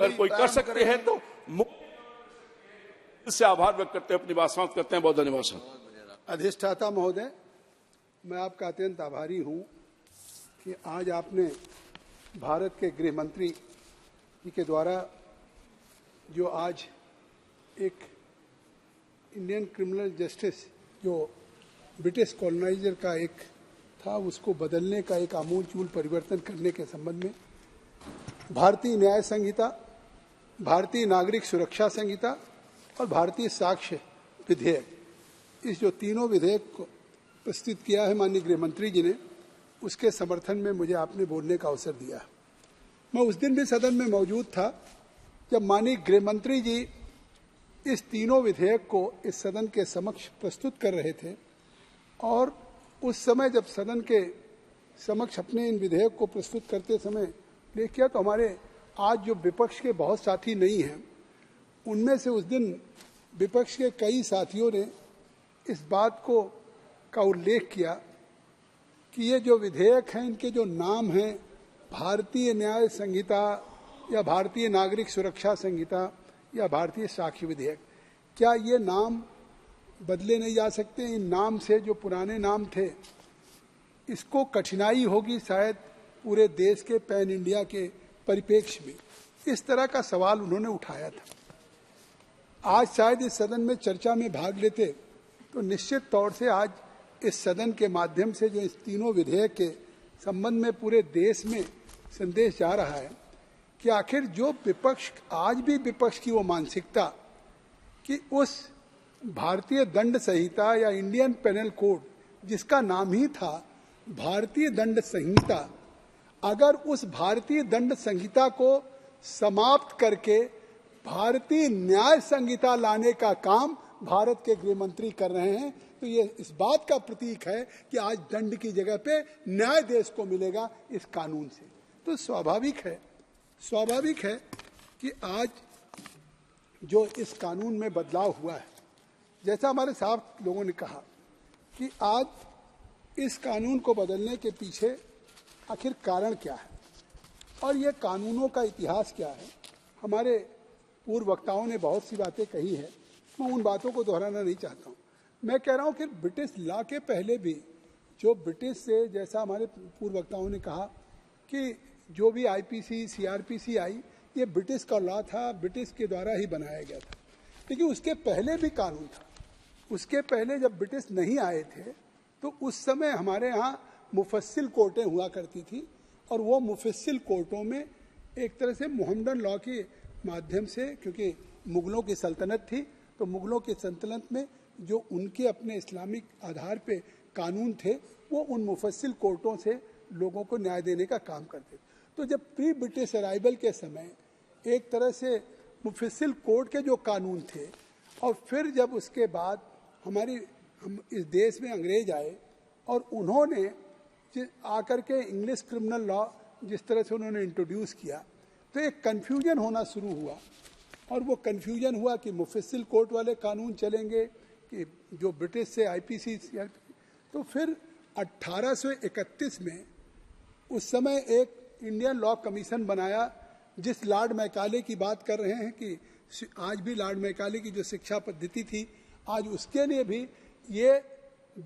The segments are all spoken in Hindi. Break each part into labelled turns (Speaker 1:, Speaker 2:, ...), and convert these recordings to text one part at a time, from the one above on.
Speaker 1: अगर कोई कर सकते हैं तो इससे आभार व्यक्त करते हैं, अपनी बात समाप्त करते हैं। बहुत धन्यवाद सर।
Speaker 2: अधिष्ठाता महोदय, मैं आपका अत्यंत आभारी हूं कि आज आपने भारत के गृह मंत्री जी के द्वारा जो आज एक इंडियन क्रिमिनल जस्टिस जो ब्रिटिश कॉलोनाइजर का एक था उसको बदलने का एक आमूलचूल परिवर्तन करने के संबंध में भारतीय न्याय संहिता, भारतीय नागरिक सुरक्षा संहिता और भारतीय साक्ष्य विधेयक, इस जो तीनों विधेयक को प्रस्तुत किया है माननीय गृह मंत्री जी ने, उसके समर्थन में मुझे आपने बोलने का अवसर दिया। मैं उस दिन भी सदन में मौजूद था जब माननीय गृह मंत्री जी इस तीनों विधेयक को इस सदन के समक्ष प्रस्तुत कर रहे थे और उस समय जब सदन के समक्ष अपने इन विधेयक को प्रस्तुत करते समय उल्लेख किया तो हमारे आज जो विपक्ष के बहुत साथी नहीं हैं, उनमें से उस दिन विपक्ष के कई साथियों ने इस बात को का उल्लेख किया कि ये जो विधेयक हैं इनके जो नाम हैं भारतीय न्याय संहिता या भारतीय नागरिक सुरक्षा संहिता या भारतीय साक्ष्य विधेयक, क्या ये नाम बदले नहीं जा सकते? इन नाम से जो पुराने नाम थे इसको कठिनाई होगी शायद पूरे देश के पैन इंडिया के परिप्रेक्ष्य में, इस तरह का सवाल उन्होंने उठाया था। आज शायद इस सदन में चर्चा में भाग लेते तो निश्चित तौर से आज इस सदन के माध्यम से जो इस तीनों विधेयक के संबंध में पूरे देश में संदेश जा रहा है कि आखिर जो विपक्ष आज भी विपक्ष की वो मानसिकता कि उस भारतीय दंड संहिता या इंडियन पेनल कोड जिसका नाम ही था भारतीय दंड संहिता, अगर उस भारतीय दंड संहिता को समाप्त करके भारतीय न्याय संहिता लाने का काम भारत के गृह मंत्री कर रहे हैं तो ये इस बात का प्रतीक है कि आज दंड की जगह पे न्याय देश को मिलेगा इस कानून से। तो स्वाभाविक है कि आज जो इस कानून में बदलाव हुआ है, जैसा हमारे साथ लोगों ने कहा कि आज इस कानून को बदलने के पीछे आखिर कारण क्या है और ये कानूनों का इतिहास क्या है। हमारे पूर्व वक्ताओं ने बहुत सी बातें कही है, मैं उन बातों को दोहराना नहीं चाहता हूँ। मैं कह रहा हूँ कि ब्रिटिश लॉ के पहले भी जो ब्रिटिश से, जैसा हमारे पूर्व वक्ताओं ने कहा कि जो भी आईपीसी सीआरपीसी आई ये ब्रिटिश का लॉ था, ब्रिटिश के द्वारा ही बनाया गया था, लेकिन उसके पहले भी कानून था। उसके पहले जब ब्रिटिश नहीं आए थे तो उस समय हमारे यहाँ मुफस्सिल कोर्टें हुआ करती थी और वो मुफस्सिल कोर्टों में एक तरह से मोहम्मदन लॉ के माध्यम से, क्योंकि मुगलों की सल्तनत थी तो मुगलों की सल्तनत में जो उनके अपने इस्लामिक आधार पे कानून थे वो उन मुफस्सिल कोर्टों से लोगों को न्याय देने का काम करते थे। तो जब प्री ब्रिटिश अराइवल के समय एक तरह से मुफस्सिल कोर्ट के जो कानून थे और फिर जब उसके बाद हम इस देश में अंग्रेज आए और उन्होंने आकर के इंग्लिश क्रिमिनल लॉ जिस तरह से उन्होंने इंट्रोड्यूस किया तो एक कन्फ्यूजन होना शुरू हुआ और वो कन्फ्यूजन हुआ कि मुफस्सिल कोर्ट वाले कानून चलेंगे कि जो ब्रिटिश से आईपीसी। तो फिर 1831 में उस समय एक इंडियन लॉ कमीशन बनाया जिस लॉर्ड मैकाले की बात कर रहे हैं कि आज भी लॉर्ड मैकाले की जो शिक्षा पद्धति थी आज उसके लिए भी ये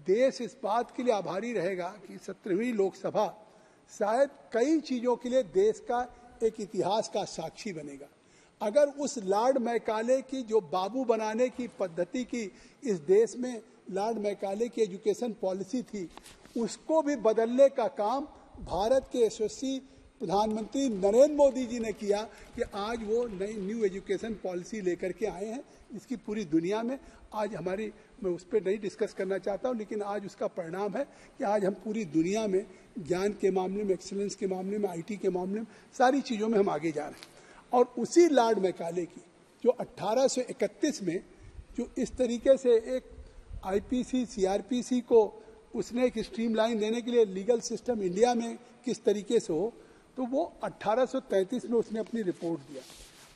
Speaker 2: देश इस बात के लिए आभारी रहेगा कि 17वीं लोकसभा शायद कई चीजों के लिए देश का एक इतिहास का साक्षी बनेगा। अगर उस लॉर्ड मैकाले की जो बाबू बनाने की पद्धति की इस देश में लॉर्ड मैकाले की एजुकेशन पॉलिसी थी उसको भी बदलने का काम भारत के यशस्वी प्रधानमंत्री नरेंद्र मोदी जी ने किया कि आज वो नई न्यू एजुकेशन पॉलिसी लेकर के आए हैं जिसकी पूरी दुनिया में आज हमारी, मैं उस पर नहीं डिस्कस करना चाहता हूँ, लेकिन आज उसका परिणाम है कि आज हम पूरी दुनिया में ज्ञान के मामले में, एक्सीलेंस के मामले में, आईटी के मामले में, सारी चीज़ों में हम आगे जा रहे हैं। और उसी लॉर्ड मैकाले की जो 1831 में जो इस तरीके से एक आईपीसी सीआरपीसी को उसने एक स्ट्रीमलाइन देने के लिए लीगल सिस्टम इंडिया में किस तरीके से हो, तो वो 1833 में उसने अपनी रिपोर्ट दिया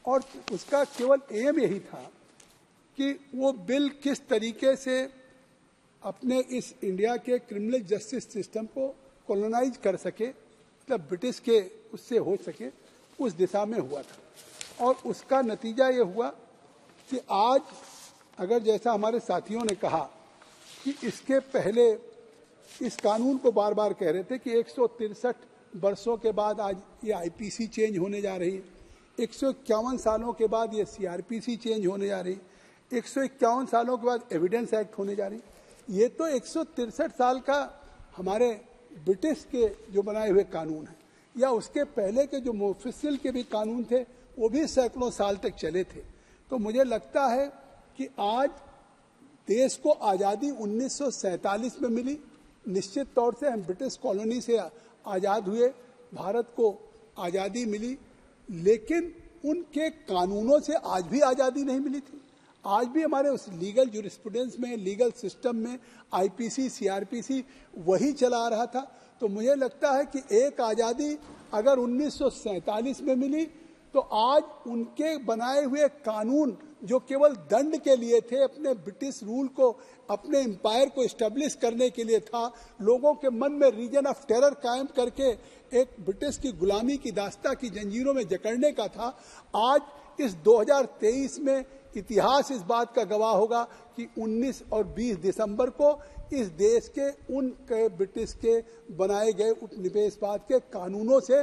Speaker 2: और उसका केवल एम यही था कि वो बिल किस तरीके से अपने इस इंडिया के क्रिमिनल जस्टिस सिस्टम को कॉलोनाइज कर सके, मतलब ब्रिटिश के उससे हो सके, उस दिशा में हुआ था। और उसका नतीजा ये हुआ कि आज अगर जैसा हमारे साथियों ने कहा कि इसके पहले इस कानून को बार बार कह रहे थे कि 163 वर्षों के बाद आज ये आईपीसी चेंज होने जा रही है, 151 सालों के बाद ये सीआरपीसी चेंज होने जा रही है, 151 सालों के बाद एविडेंस एक्ट होने जा रही है। ये तो 163 साल का हमारे ब्रिटिश के जो बनाए हुए कानून हैं, या उसके पहले के जो मोफिसिल के भी कानून थे वो भी सैकड़ों साल तक चले थे। तो मुझे लगता है कि आज देश को आज़ादी 1947 में मिली। निश्चित तौर से हम ब्रिटिश कॉलोनी से आज़ाद हुए, भारत को आज़ादी मिली, लेकिन उनके कानूनों से आज भी आज़ादी नहीं मिली थी। आज भी हमारे उस लीगल ज्यूरिस्प्रूडेंस में, लीगल सिस्टम में आईपीसी सीआरपीसी वही चला आ रहा था। तो मुझे लगता है कि एक आज़ादी अगर 1947 में मिली तो आज उनके बनाए हुए कानून जो केवल दंड के लिए थे, अपने ब्रिटिश रूल को, अपने एम्पायर को एस्टेब्लिश करने के लिए था, लोगों के मन में रीजन ऑफ टेरर कायम करके एक ब्रिटिश की गुलामी की दास्ता की जंजीरों में जकड़ने का था, आज इस 2023 में इतिहास इस बात का गवाह होगा कि 19 और 20 दिसंबर को इस देश के उन ब्रिटिश के बनाए गए उपनिवेशवाद के कानूनों से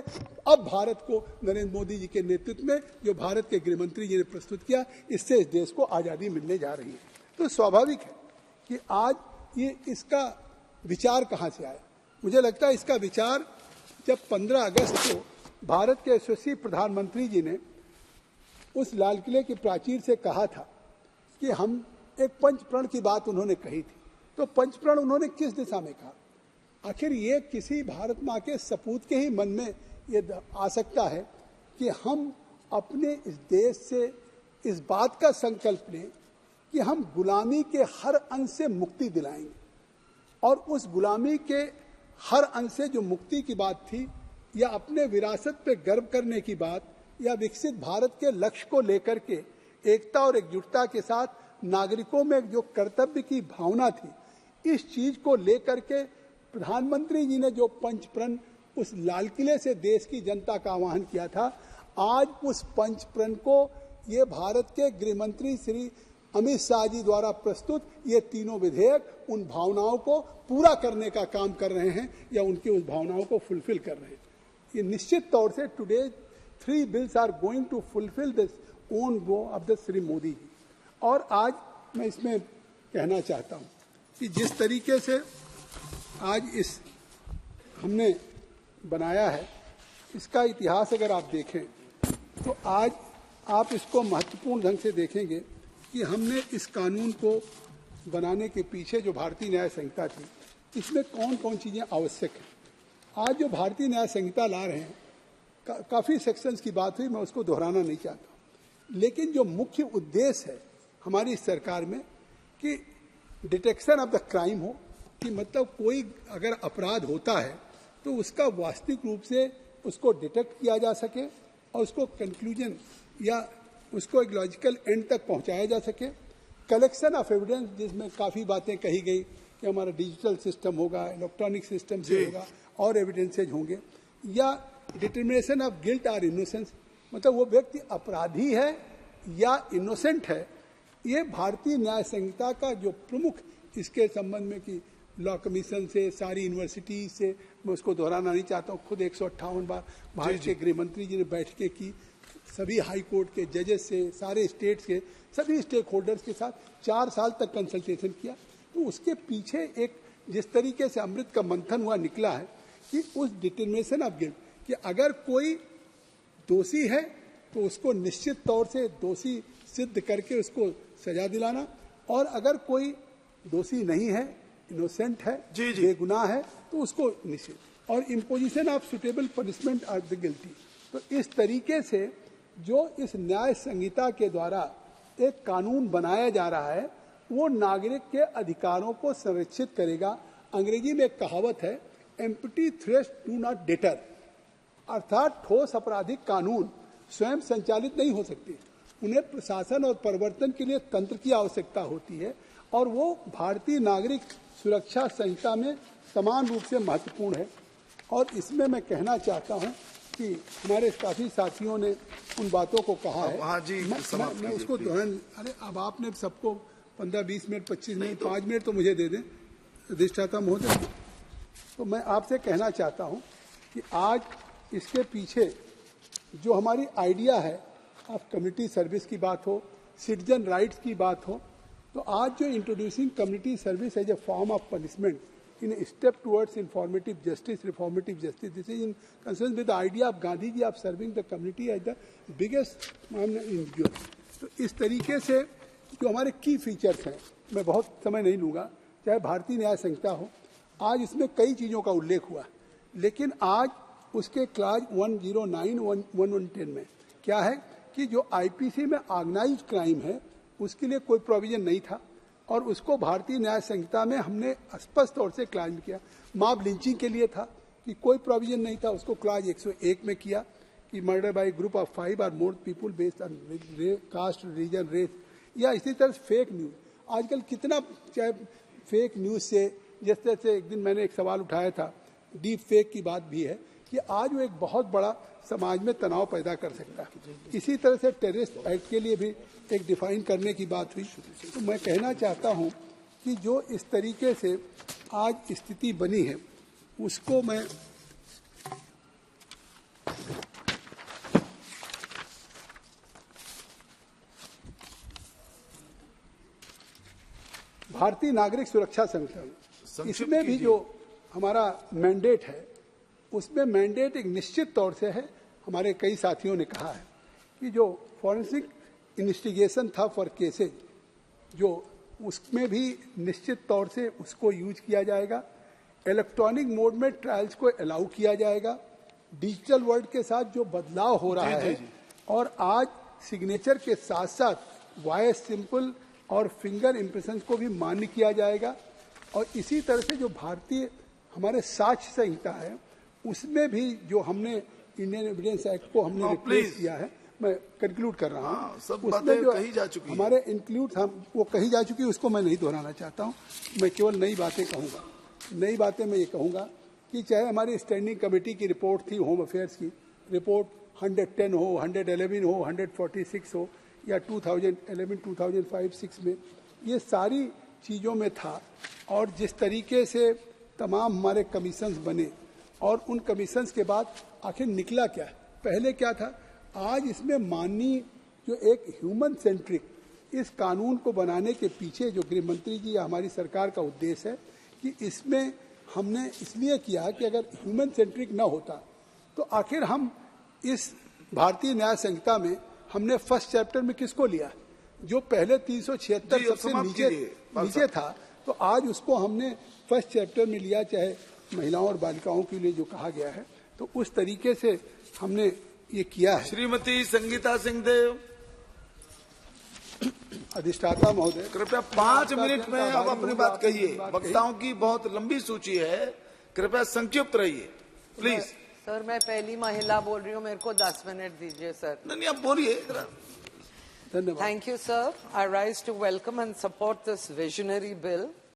Speaker 2: अब भारत को नरेंद्र मोदी जी के नेतृत्व में जो भारत के गृह मंत्री जी ने प्रस्तुत किया, इससे इस देश को आज़ादी मिलने जा रही है। तो स्वाभाविक है कि आज ये इसका विचार कहाँ से आया। मुझे लगता है इसका विचार जब 15 अगस्त को भारत के यशस्वी प्रधानमंत्री जी ने उस लाल किले की प्राचीर से कहा था कि हम एक पंचप्रण की बात उन्होंने कही थी, तो पंचप्रण उन्होंने किस दिशा में कहा? आखिर ये किसी भारत माँ के सपूत के ही मन में ये आ सकता है कि हम अपने इस देश से इस बात का संकल्प लें कि हम गुलामी के हर अंश से मुक्ति दिलाएंगे, और उस गुलामी के हर अंश से जो मुक्ति की बात थी, या अपने विरासत पे गर्व करने की बात, या विकसित भारत के लक्ष्य को लेकर के एकता और एकजुटता के साथ नागरिकों में जो कर्तव्य की भावना थी, इस चीज को लेकर के प्रधानमंत्री जी ने जो पंचप्रण उस लाल किले से देश की जनता का आह्वान किया था, आज उस पंचप्रण को ये भारत के गृह मंत्री श्री अमित शाह जी द्वारा प्रस्तुत ये तीनों विधेयक उन भावनाओं को पूरा करने का काम कर रहे हैं, या उनकी उस भावनाओं को फुलफिल कर रहे हैं। ये निश्चित तौर से today 3 bills are going to fulfill this own goal of the Shri Modi ji. और आज मैं इसमें कहना चाहता हूँ कि जिस तरीके से आज इस हमने बनाया है, इसका इतिहास अगर आप देखें तो आज आप इसको महत्वपूर्ण ढंग से देखेंगे कि हमने इस कानून को बनाने के पीछे जो भारतीय न्याय संहिता थी, इसमें कौन कौन चीज़ें आवश्यक हैं। आज जो भारतीय न्याय संहिता ला रहे हैं, काफ़ी सेक्शंस की बात हुई, मैं उसको दोहराना नहीं चाहता, लेकिन जो मुख्य उद्देश्य है हमारी सरकार में कि डिटेक्शन ऑफ द क्राइम हो, कि मतलब कोई अगर अपराध होता है तो उसका वास्तविक रूप से उसको डिटेक्ट किया जा सके और उसको कंक्लूजन या उसको एक लॉजिकल एंड तक पहुंचाया जा सके। कलेक्शन ऑफ एविडेंस, जिसमें काफ़ी बातें कही गई कि हमारा डिजिटल सिस्टम होगा, इलेक्ट्रॉनिक सिस्टम से होगा और एविडेंसेज होंगे, या डिटर्मिनेशन ऑफ गिल्ट और इनोसेंस, मतलब वो व्यक्ति अपराधी है या इनोसेंट है। ये भारतीय न्याय संहिता का जो प्रमुख इसके संबंध में कि लॉ कमीशन से, सारी यूनिवर्सिटी से, मैं उसको दोहराना नहीं चाहता हूँ, खुद 158 बार भारत के गृह मंत्री जी ने बैठकें की, सभी हाई कोर्ट के जजेस से, सारे स्टेट्स के सभी स्टेक होल्डर्स के साथ 4 साल तक कंसल्टेशन किया। तो उसके पीछे एक जिस तरीके से अमृत का मंथन हुआ निकला है कि उस डिटर्मिनेशन ऑफ गिल्ट, कि अगर कोई दोषी है तो उसको निश्चित तौर से दोषी सिद्ध करके उसको सजा दिलाना, और अगर कोई दोषी नहीं है, इनोसेंट है, बेगुनाह है, तो उसको निश्चित, और imposition of suitable punishment of the guilty. तो इस तरीके से जो इस न्याय संहिता के द्वारा एक कानून बनाया जा रहा है, वो नागरिक के अधिकारों को संरक्षित करेगा। अंग्रेजी में एक कहावत है, empty threats do not deter, अर्थात ठोस आपराधिक कानून स्वयं संचालित नहीं हो सकते, उन्हें प्रशासन और परिवर्तन के लिए तंत्र की आवश्यकता होती है, और वो भारतीय नागरिक सुरक्षा संहिता में समान रूप से महत्वपूर्ण है। और इसमें मैं कहना चाहता हूं कि हमारे काफी साथियों ने उन बातों को कहा है।
Speaker 3: हाँ जी,
Speaker 2: मैं उसको दोहरान, अरे अब आपने सबको 15-20 मिनट, 25 मिनट, 5 मिनट तो मुझे दे दें अधिष्ठाता महोदय। तो मैं आपसे कहना चाहता हूं कि आज इसके पीछे जो हमारी आइडिया है, आप कम्युनिटी सर्विस की बात हो, सिटीजन राइट्स की बात हो, तो आज जो introducing community service as a form of punishment in a step towards informative justice, reformative justice. This is in concern with the idea of Gandhi ji of serving the community as the biggest individual. तो इस तरीके से जो हमारे की फीचर्स हैं, मैं बहुत समय नहीं लूँगा, चाहे भारतीय न्याय संहिता हो, आज इसमें कई चीज़ों का उल्लेख हुआ, लेकिन आज उसके क्लास 109, 110 में क्या है कि जो आईपीसी में ऑर्गेनाइज्ड क्राइम है उसके लिए कोई प्रोविजन नहीं था और उसको भारतीय न्याय संहिता में हमने स्पष्ट तौर से क्लाइम किया। मॉब लिंचिंग के लिए था कि कोई प्रोविजन नहीं था, उसको क्लास 101 में किया कि मर्डर बाय ग्रुप ऑफ 5 और more people based on caste, religion, race, या इसी तरह फेक न्यूज। आजकल कितना चाहे फेक न्यूज से, जैसे एक दिन मैंने एक सवाल उठाया था, डीप फेक की बात भी है कि आज वो एक बहुत बड़ा समाज में तनाव पैदा कर सकता है। इसी तरह से टेररिस्ट एक्ट के लिए भी एक डिफाइन करने की बात हुई। तो मैं कहना चाहता हूं कि जो इस तरीके से आज स्थिति बनी है उसको मैं भारतीय नागरिक सुरक्षा संगठन, इसमें भी जो हमारा मैंडेट है उसमें मैंडेट एक निश्चित तौर से है। हमारे कई साथियों ने कहा है कि जो फॉरेंसिक इन्वेस्टिगेशन था फॉर केसेज, जो उसमें भी निश्चित तौर से उसको यूज किया जाएगा। इलेक्ट्रॉनिक मोड में ट्रायल्स को अलाउ किया जाएगा। डिजिटल वर्ल्ड के साथ जो बदलाव हो रहा है और आज सिग्नेचर के साथ साथ वॉइस सिंपल और फिंगर इम्प्रेशन को भी मान्य किया जाएगा। और इसी तरह से जो भारतीय हमारे साक्ष्य संहिता है उसमें भी जो हमने इंडियन एविडेंस एक्ट को हमने रिप्लेस किया है, मैं कंक्लूड कर रहा हूँ,
Speaker 3: सब बातें कही जा चुकी
Speaker 2: हमारे इंक्लूड हम वो कही जा चुकी है, उसको मैं नहीं दोहराना चाहता हूँ। मैं केवल नई बातें कहूँगा। नई बातें मैं ये कहूँगा कि चाहे हमारी स्टैंडिंग कमेटी की रिपोर्ट थी होम अफेयर्स की, रिपोर्ट 110 हो, 111 हो, 146 हो या 2011, 2005-06 में, ये सारी चीज़ों में था। और जिस तरीके से तमाम हमारे कमीशंस बने और उन कमीशंस के बाद आखिर निकला क्या, पहले क्या था, आज इसमें माननीय जो एक ह्यूमन सेंट्रिक इस कानून को बनाने के पीछे जो गृह मंत्री जी या हमारी सरकार का उद्देश्य है कि इसमें हमने इसलिए किया कि अगर ह्यूमन सेंट्रिक न होता तो आखिर हम इस भारतीय न्याय संहिता में हमने फर्स्ट चैप्टर में किसको लिया, जो पहले 376 सबसे नीचे था, तो आज उसको हमने फर्स्ट चैप्टर में लिया, चाहे महिलाओं और बालिकाओं के लिए जो कहा गया है, तो उस तरीके से हमने ये किया है।
Speaker 3: श्रीमती संगीता सिंहदेव,
Speaker 2: अधिष्ठाता महोदय,
Speaker 3: कृपया 5 मिनट में आप अपनी बात कहिए। वक्ताओं की बहुत लंबी सूची है, कृपया संक्षिप्त रहिए प्लीज।
Speaker 4: सर मैं पहली महिला बोल रही हूँ, मेरे को 10 मिनट दीजिए सर।
Speaker 3: नहीं, आप बोलिए।
Speaker 2: धन्यवाद।
Speaker 4: Thank you, sir. I rise to welcome and support this visionary bill.